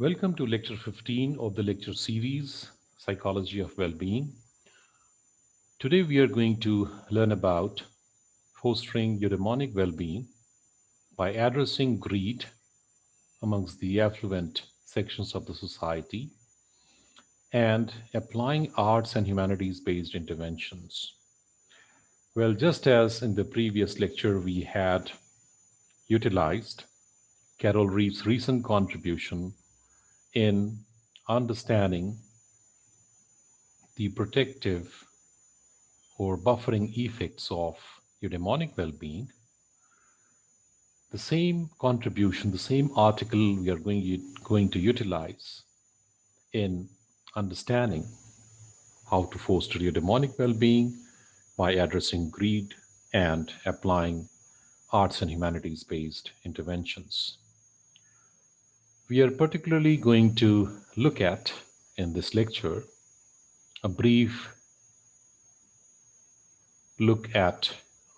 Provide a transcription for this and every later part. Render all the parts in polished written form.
Welcome to Lecture 15 of the lecture series, Psychology of Wellbeing. Today we are going to learn about fostering eudaimonic well-being by addressing greed amongst the affluent sections of the society and applying arts and humanities-based interventions. Well, just as in the previous lecture we had utilized Carol Reeves' recent contribution in understanding the protective or buffering effects of eudaimonic well-being, the same contribution, the same article we are going to utilize in understanding how to foster eudaimonic well-being by addressing greed and applying arts and humanities-based interventions. We are particularly going to look at, in this lecture, a brief look at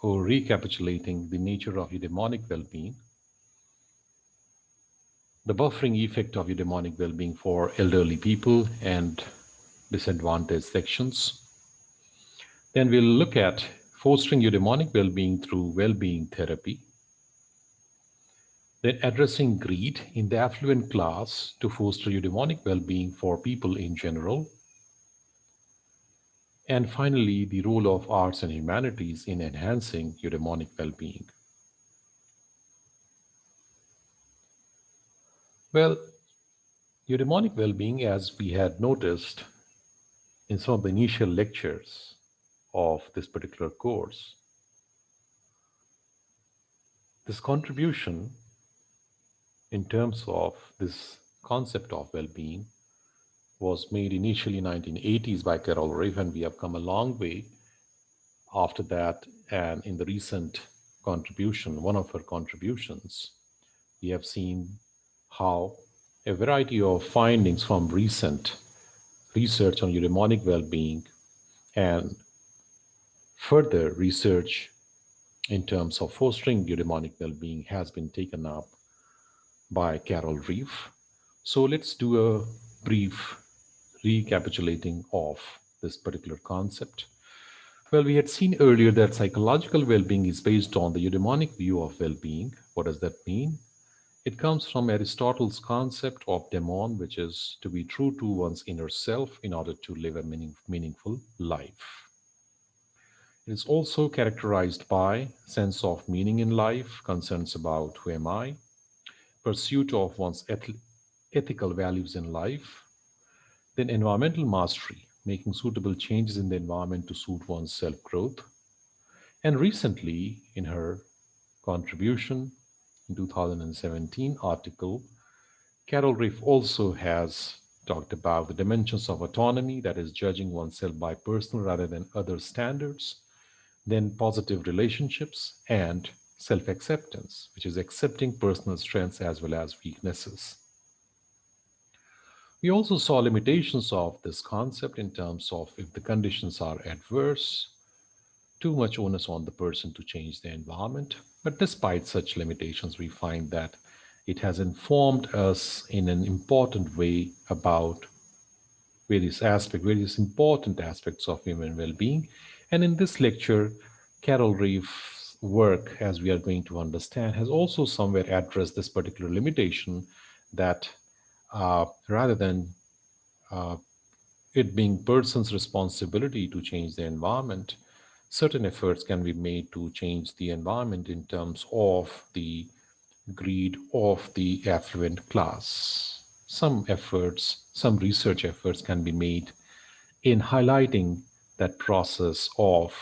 or recapitulating the nature of eudaimonic well-being, the buffering effect of eudaimonic well-being for elderly people and disadvantaged sections. Then we'll look at fostering eudaimonic well-being through well-being therapy, then addressing greed in the affluent class to foster eudaimonic well-being for people in general, and finally, the role of arts and humanities in enhancing eudaimonic well-being. Well, eudaimonic well-being, as we had noticed in some of the initial lectures of this particular course, this contribution in terms of this concept of well-being was made initially in 1980s by Carol Ravi, and we have come a long way after that. And in the recent contribution, one of her contributions, we have seen how a variety of findings from recent research on eudaimonic well-being and further research in terms of fostering eudaimonic well-being has been taken up by Carol Reeve. So let's do a brief recapitulating of this particular concept. Well, we had seen earlier that psychological well-being is based on the eudaimonic view of well-being. What does that mean? It comes from Aristotle's concept of daemon, which is to be true to one's inner self in order to live a meaningful life. It is also characterized by sense of meaning in life, concerns about who am I, pursuit of one's ethical values in life, then environmental mastery, making suitable changes in the environment to suit one's self-growth. And recently, in her contribution in 2017 article, Carol Reeve also has talked about the dimensions of autonomy, that is judging oneself by personal rather than other standards, then positive relationships, and self-acceptance, which is accepting personal strengths as well as weaknesses. We also saw limitations of this concept in terms of if the conditions are adverse, too much onus on the person to change the environment. But despite such limitations, we find that it has informed us in an important way about various important aspects of human well-being. And in this lecture, Carol Reeve's work, as we are going to understand, has also somewhere addressed this particular limitation that rather than uh, it being person's responsibility to change the environment, certain efforts can be made to change the environment in terms of the greed of the affluent class. Some efforts, some research efforts can be made in highlighting that process of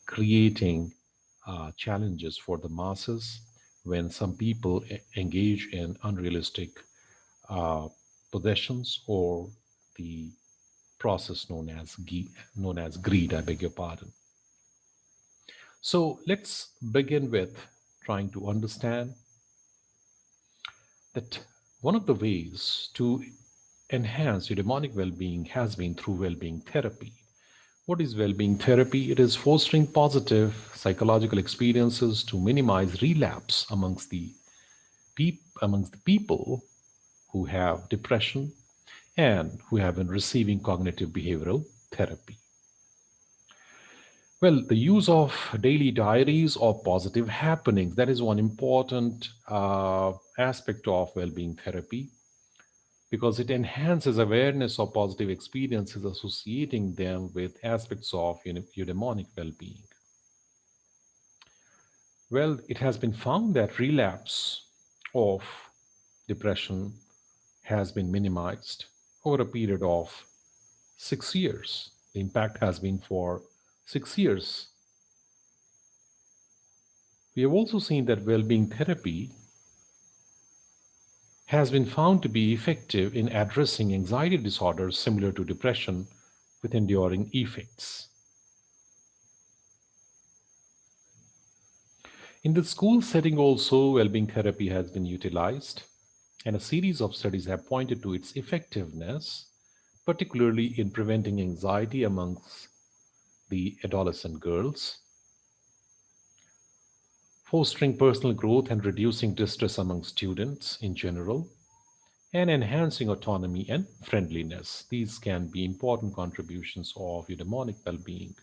creating challenges for the masses when some people engage in unrealistic uh, possessions or the process known as greed. I beg your pardon. So let's begin with trying to understand that one of the ways to enhance eudaimonic well-being has been through well-being therapy. What is well-being therapy? It is fostering positive psychological experiences to minimize relapse amongst the people who have depression and who have been receiving cognitive behavioral therapy. Well, the use of daily diaries of positive happenings, that is one important aspect of well being therapy because it enhances awareness of positive experiences, associating them with aspects of eudaimonic well being. Well, it has been found that relapse of depression has been minimized over a period of 6 years. The impact has been for 6 years. We have also seen that well being therapy has been found to be effective in addressing anxiety disorders similar to depression with enduring effects. In the school setting, also, well being therapy has been utilized, and a series of studies have pointed to its effectiveness, particularly in preventing anxiety amongst the adolescent girls, fostering personal growth and reducing distress among students in general, and enhancing autonomy and friendliness. These can be important contributions of eudaimonic well being,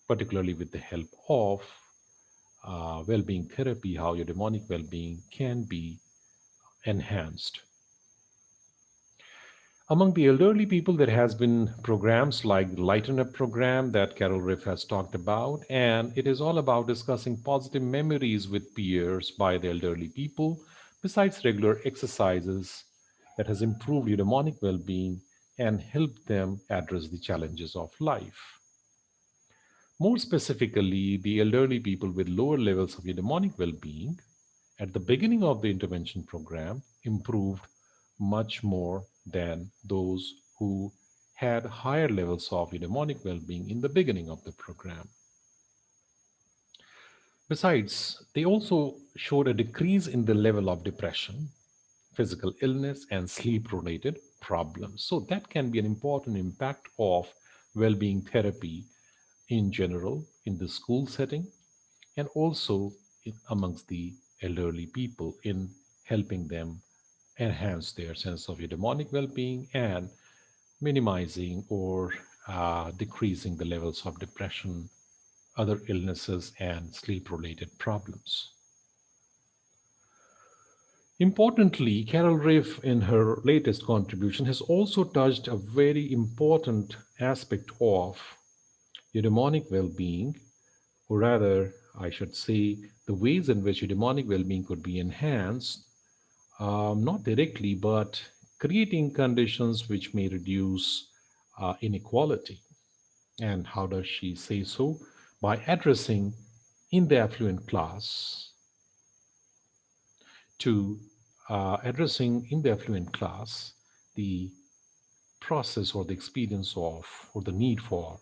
particularly with the help of well being therapy, how eudaimonic well being can be enhanced. Among the elderly people, there has been programs like the Lighten Up program that Carol Riff has talked about, and it is all about discussing positive memories with peers by the elderly people, besides regular exercises that has improved eudaimonic well-being and helped them address the challenges of life. More specifically, the elderly people with lower levels of eudaimonic well-being at the beginning of the intervention program improved much more than those who had higher levels of eudaimonic well-being in the beginning of the program. Besides, they also showed a decrease in the level of depression, physical illness, and sleep-related problems. So that can be an important impact of well-being therapy in general in the school setting and also amongst the elderly people in helping them enhance their sense of eudaimonic well-being and minimizing or decreasing the levels of depression, other illnesses, and sleep-related problems. Importantly, Carol Riff, in her latest contribution, has also touched a very important aspect of eudaimonic well-being, or rather, I should say, the ways in which eudaimonic well-being could be enhanced, not directly, but creating conditions which may reduce inequality. And how does she say so? By addressing in the affluent class to addressing in the affluent class the process or the experience of or the need for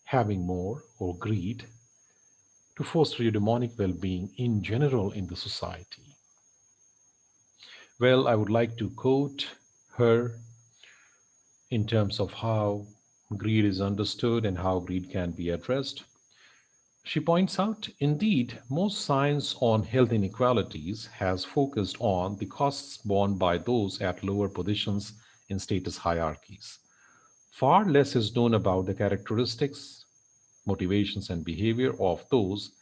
having more or greed to foster eudaimonic well-being in general in the society. Well, I would like to quote her in terms of how greed is understood and how greed can be addressed. She points out, indeed, most science on health inequalities has focused on the costs borne by those at lower positions in status hierarchies. Far less is known about the characteristics, motivations, and behavior of those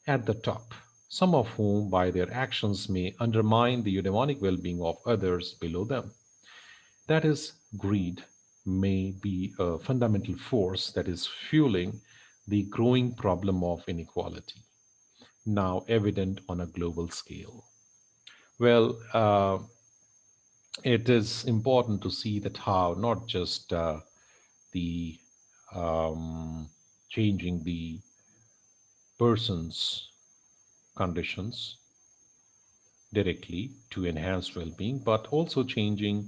at the top, some of whom, by their actions, may undermine the eudaimonic well being of others below them. That is, greed may be a fundamental force that is fueling the growing problem of inequality, now evident on a global scale. Well, it is important to see that how not just the um, changing the person's conditions directly to enhance well-being, but also changing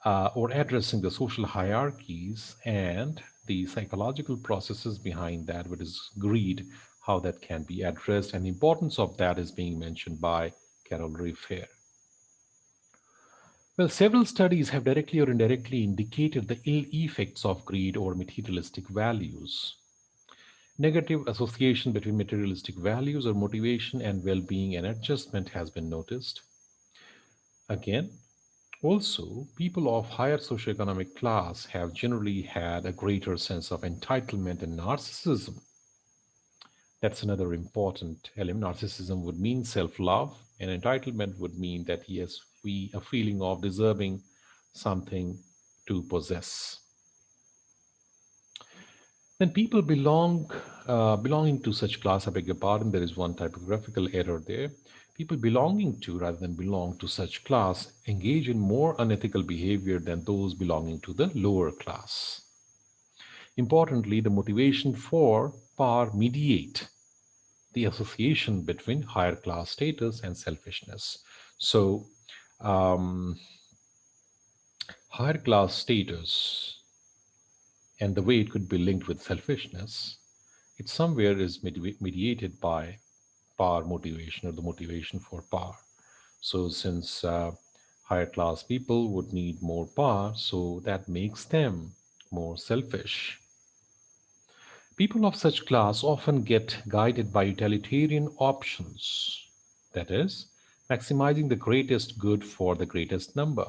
or addressing the social hierarchies and the psychological processes behind that, which is greed, how that can be addressed, and the importance of that is being mentioned by Carol Reef here. Well, several studies have directly or indirectly indicated the ill effects of greed or materialistic values. Negative association between materialistic values or motivation and well being and adjustment has been noticed. Again, Also, people of higher socioeconomic class have generally had a greater sense of entitlement and narcissism. That's another important element. Narcissism would mean self-love, and entitlement would mean that yes, we a feeling of deserving something to possess. Then people belonging to such class, I beg your pardon, there is one typographical error there. People belonging to rather than belong to such class engage in more unethical behavior than those belonging to the lower class. Importantly, the motivation for power mediate the association between higher class status and selfishness. So, um, higher class status and the way it could be linked with selfishness, it somewhere is mediated by power motivation or the motivation for power. So, since higher class people would need more power, so that makes them more selfish. People of such class often get guided by utilitarian options, that is, maximizing the greatest good for the greatest number.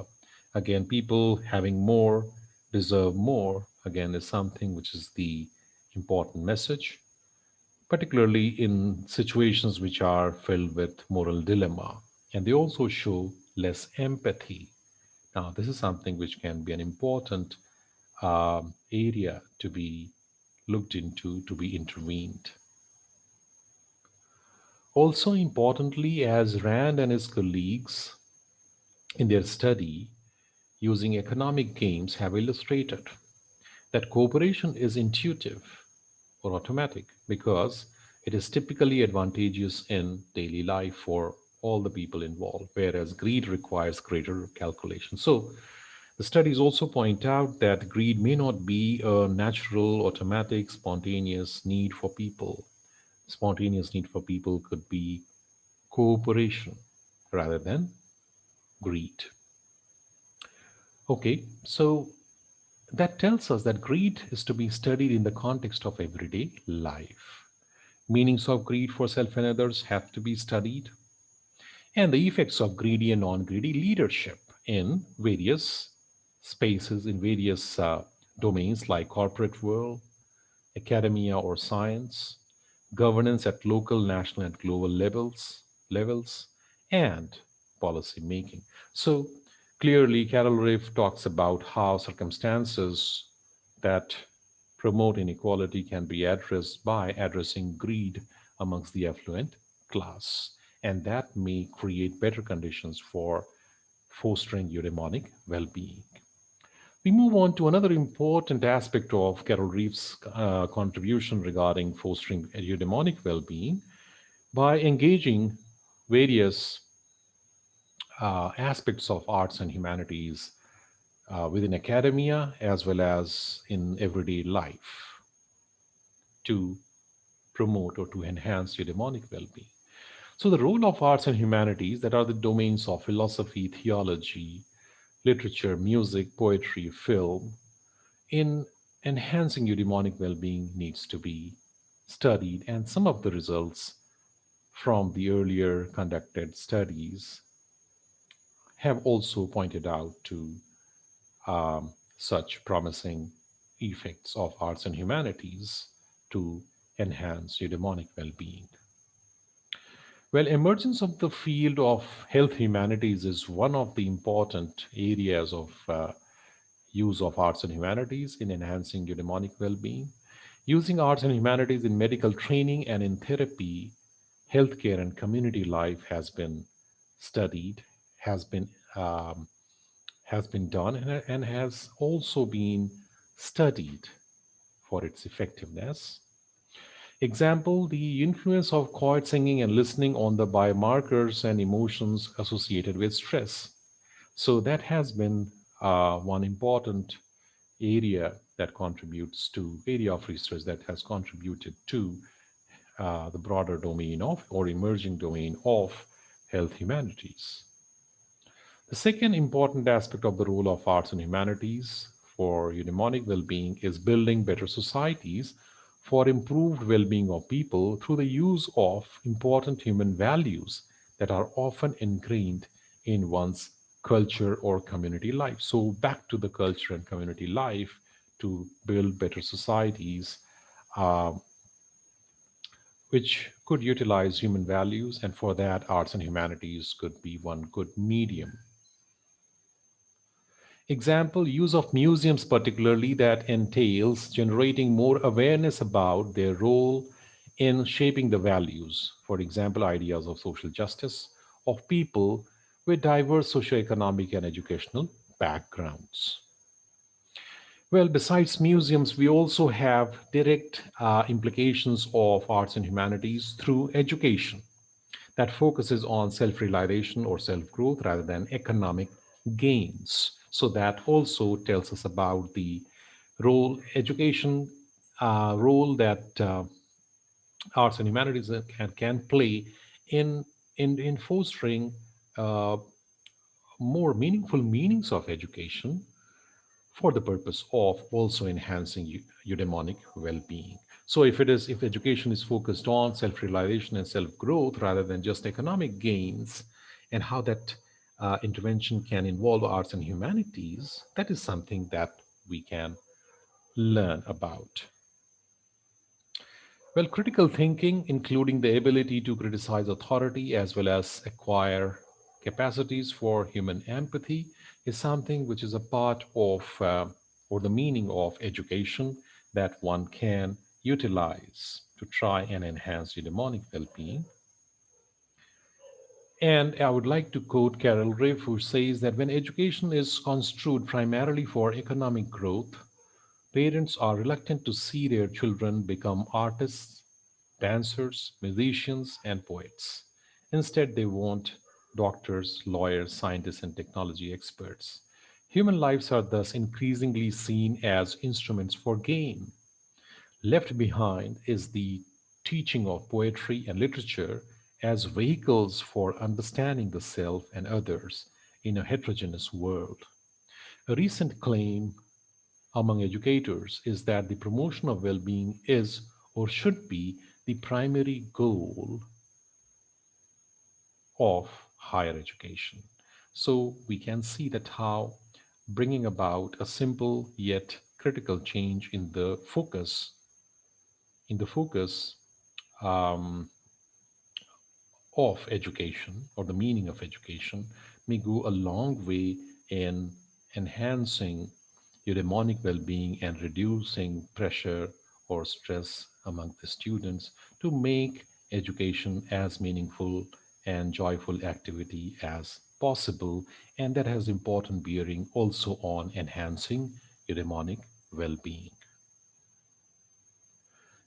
Again, people having more deserve more, again, is something which is the important message, particularly in situations which are filled with moral dilemma. And they also show less empathy. Now, this is something which can be an important area to be looked into, to be intervened. Also, importantly, as Rand and his colleagues in their study using economic games have illustrated, that cooperation is intuitive or automatic because it is typically advantageous in daily life for all the people involved, whereas greed requires greater calculation. So, the studies also point out that greed may not be a natural, automatic, spontaneous need for people. Spontaneous need for people could be cooperation rather than greed. Okay, so that tells us that greed is to be studied in the context of everyday life. Meanings of greed for self and others have to be studied, and the effects of greedy and non greedy leadership in various spaces, in various domains like corporate world, academia or science, governance at local, national, and global levels, and policy making. So clearly, Carol Riff talks about how circumstances that promote inequality can be addressed by addressing greed amongst the affluent class, and that may create better conditions for fostering eudaimonic well-being. We move on to another important aspect of Carol Reeves' contribution regarding fostering eudaimonic well-being by engaging various aspects of arts and humanities within academia as well as in everyday life to promote or to enhance eudaimonic well-being. So the role of arts and humanities, that are the domains of philosophy, theology, literature, music, poetry, film, in enhancing eudaimonic well-being needs to be studied, and some of the results from the earlier conducted studies have also pointed out to such promising effects of arts and humanities to enhance eudaimonic well-being. Well, emergence of the field of health humanities is one of the important areas of use of arts and humanities in enhancing eudaimonic well-being. Using arts and humanities in medical training and in therapy, healthcare, and community life has been studied, has been um, has been done, and has also been studied for its effectiveness. Example, the influence of quiet singing and listening on the biomarkers and emotions associated with stress. So that has been one important area that contributes to area of research that has contributed to the broader domain of or emerging domain of health humanities. The second important aspect of the role of arts and humanities for eudaimonic well-being is building better societies for improved well-being of people through the use of important human values that are often ingrained in one's culture or community life. So, back to the culture and community life to build better societies, uh, which could utilize human values, and for that, arts and humanities could be one good medium. Example, use of museums, particularly that entails generating more awareness about their role in shaping the values, for example, ideas of social justice, of people with diverse socioeconomic and educational backgrounds. Well, besides museums, we also have direct implications of arts and humanities through education that focuses on self realization or self growth rather than economic gains. So, that also tells us about the role, education role that arts and humanities can play in, in fostering uh, more meaningful meanings of education for the purpose of also enhancing eudaimonic well-being. So if education is focused on self-realization and self-growth rather than just economic gains, and how that intervention can involve arts and humanities, that is something that we can learn about. Well, critical thinking, including the ability to criticize authority as well as acquire capacities for human empathy, is something which is a part of or the meaning of education that one can utilize to try and enhance your demonic well being. And I would like to quote Carol Riff, who says that when education is construed primarily for economic growth, parents are reluctant to see their children become artists, dancers, musicians, and poets. Instead, they want doctors, lawyers, scientists, and technology experts. Human lives are thus increasingly seen as instruments for gain. Left behind is the teaching of poetry and literature as vehicles for understanding the self and others in a heterogeneous world. A recent claim among educators is that the promotion of well being is or should be the primary goal of higher education. So we can see that how bringing about a simple yet critical change in the focus um, of education or the meaning of education may go a long way in enhancing your demonic well-being and reducing pressure or stress among the students to make education as meaningful and joyful activity as possible, and that has important bearing also on enhancing your demonic well-being.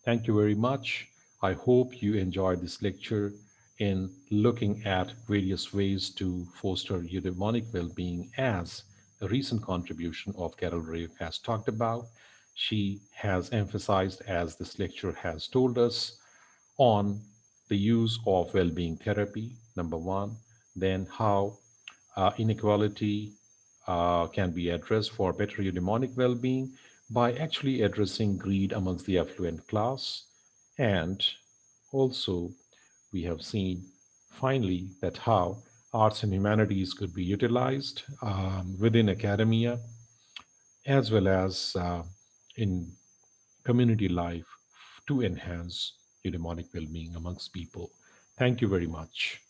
Thank you very much. I hope you enjoyed this lecture in looking at various ways to foster eudaimonic well-being as a recent contribution of Carol Rave has talked about. She has emphasized, as this lecture has told us, on the use of well-being therapy, number one, then how inequality can be addressed for better eudaimonic well-being by actually addressing greed amongst the affluent class. And also, we have seen finally that how arts and humanities could be utilized within academia as well as in community life to enhance eudaimonic well-being amongst people. Thank you very much.